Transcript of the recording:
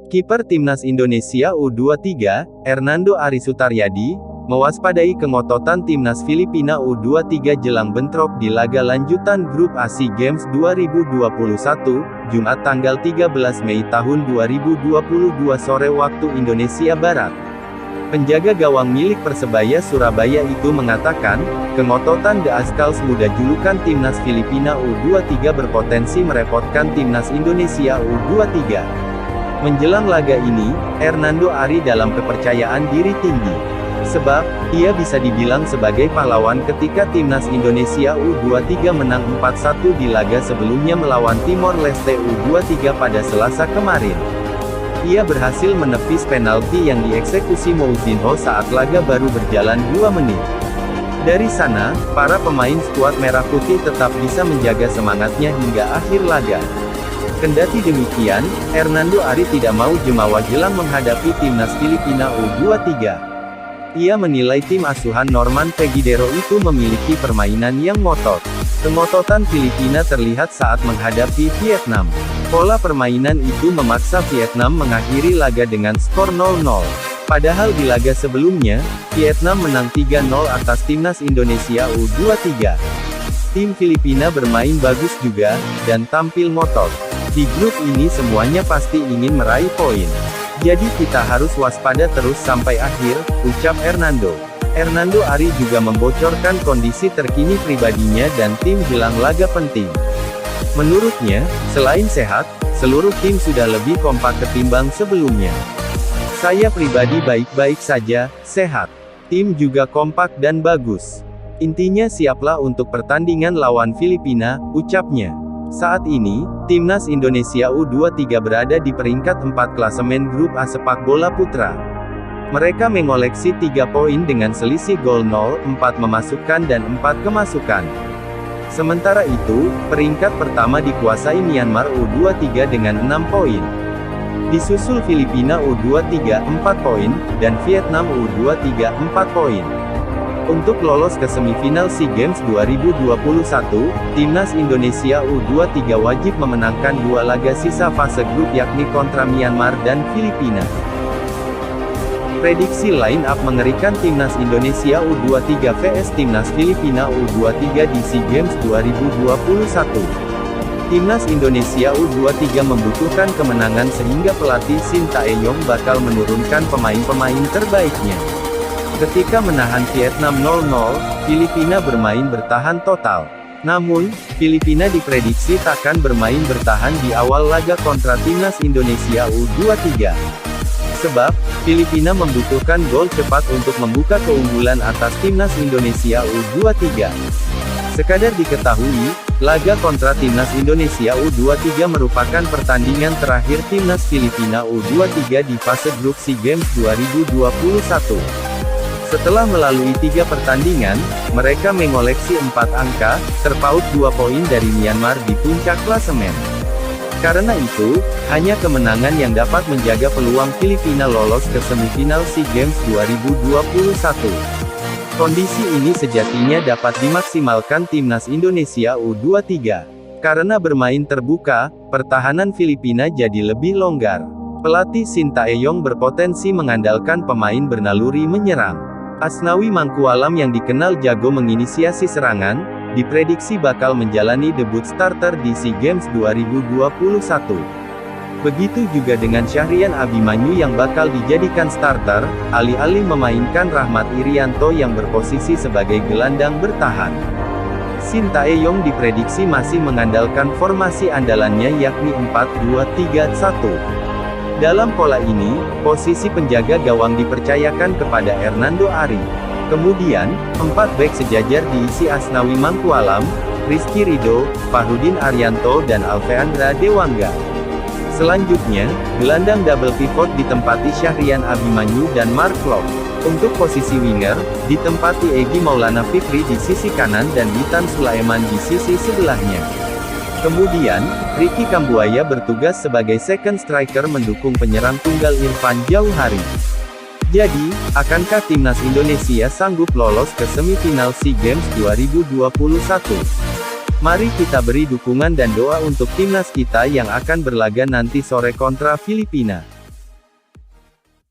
Kiper Timnas Indonesia U23, Hernando Ari Sutaryadi, mewaspadai kengototan Timnas Filipina U23 jelang bentrok di laga lanjutan grup A SEA Games 2021, Jumat tanggal 13 Mei tahun 2022 sore waktu Indonesia Barat. Penjaga gawang milik Persebaya Surabaya itu mengatakan, kengototan The Azkals muda julukan Timnas Filipina U23 berpotensi merepotkan Timnas Indonesia U23. Menjelang laga ini, Hernando Ari dalam kepercayaan diri tinggi. Sebab, ia bisa dibilang sebagai pahlawan ketika Timnas Indonesia U23 menang 4-1 di laga sebelumnya melawan Timor Leste U23 pada Selasa kemarin. Ia berhasil menepis penalti yang dieksekusi Moutinho saat laga baru berjalan 2 menit. Dari sana, para pemain skuad Merah Putih tetap bisa menjaga semangatnya hingga akhir laga. Kendati demikian, Hernando Ari tidak mau jemawa jelang menghadapi Timnas Filipina U23. Ia menilai tim asuhan Norman Pegidero itu memiliki permainan yang ngotot. Kengototan Filipina terlihat saat menghadapi Vietnam. Pola permainan itu memaksa Vietnam mengakhiri laga dengan skor 0-0. Padahal di laga sebelumnya, Vietnam menang 3-0 atas Timnas Indonesia U23. Tim Filipina bermain bagus juga, dan tampil ngotot. Di grup ini semuanya pasti ingin meraih poin. Jadi kita harus waspada terus sampai akhir, ucap Hernando. Hernando Ari juga membocorkan kondisi terkini pribadinya dan tim jelang laga penting. Menurutnya, selain sehat, seluruh tim sudah lebih kompak ketimbang sebelumnya. Saya pribadi baik-baik saja, sehat. Tim juga kompak dan bagus. Intinya siaplah untuk pertandingan lawan Filipina, ucapnya. Saat ini, Timnas Indonesia U23 berada di peringkat 4 klasemen grup A sepak bola putra. Mereka mengoleksi 3 poin dengan selisih gol 0, 4 memasukkan dan 4 kemasukan. Sementara itu, peringkat pertama dikuasai Myanmar U23 dengan 6 poin. Disusul Filipina U23 4 poin, dan Vietnam U23 4 poin. Untuk lolos ke semifinal SEA Games 2021, Timnas Indonesia U23 wajib memenangkan 2 laga sisa fase grup yakni kontra Myanmar dan Filipina. Prediksi line up mengerikan Timnas Indonesia U23 vs Timnas Filipina U23 di SEA Games 2021. Timnas Indonesia U23 membutuhkan kemenangan sehingga pelatih Shin Tae-yong bakal menurunkan pemain-pemain terbaiknya. Ketika menahan Vietnam 0-0, Filipina bermain bertahan total. Namun, Filipina diprediksi takkan bermain bertahan di awal laga kontra Timnas Indonesia U23. Sebab, Filipina membutuhkan gol cepat untuk membuka keunggulan atas Timnas Indonesia U23. Sekadar diketahui, laga kontra Timnas Indonesia U23 merupakan pertandingan terakhir Timnas Filipina U23 di fase grup SEA Games 2021. Setelah melalui 3 pertandingan, mereka mengoleksi 4 angka, terpaut 2 poin dari Myanmar di puncak klasemen. Karena itu, hanya kemenangan yang dapat menjaga peluang Filipina lolos ke semifinal SEA Games 2021. Kondisi ini sejatinya dapat dimaksimalkan Timnas Indonesia U23. Karena bermain terbuka, pertahanan Filipina jadi lebih longgar. Pelatih Shin Tae-yong berpotensi mengandalkan pemain bernaluri menyerang. Asnawi Mangkualam yang dikenal jago menginisiasi serangan, diprediksi bakal menjalani debut starter di SEA Games 2021. Begitu juga dengan Syahrian Abimanyu yang bakal dijadikan starter, alih-alih memainkan Rahmat Irianto yang berposisi sebagai gelandang bertahan. Shin Tae-yong diprediksi masih mengandalkan formasi andalannya yakni 4-2-3-1. Dalam pola ini, posisi penjaga gawang dipercayakan kepada Hernando Ari. Kemudian, 4 bek sejajar diisi Asnawi Mangkualam, Rizky Ridho, Fahrudin Arianto dan Alveandra Dewangga. Selanjutnya, gelandang double pivot ditempati Syahrian Abimanyu dan Mark Klok. Untuk posisi winger, ditempati Egy Maulana Fikri di sisi kanan dan Witan Sulaiman di sisi sebelahnya. Kemudian, Ricky Kambuaya bertugas sebagai second striker mendukung penyerang tunggal Irfan Jauhari. Jadi, akankah Timnas Indonesia sanggup lolos ke semifinal SEA Games 2021? Mari kita beri dukungan dan doa untuk timnas kita yang akan berlaga nanti sore kontra Filipina.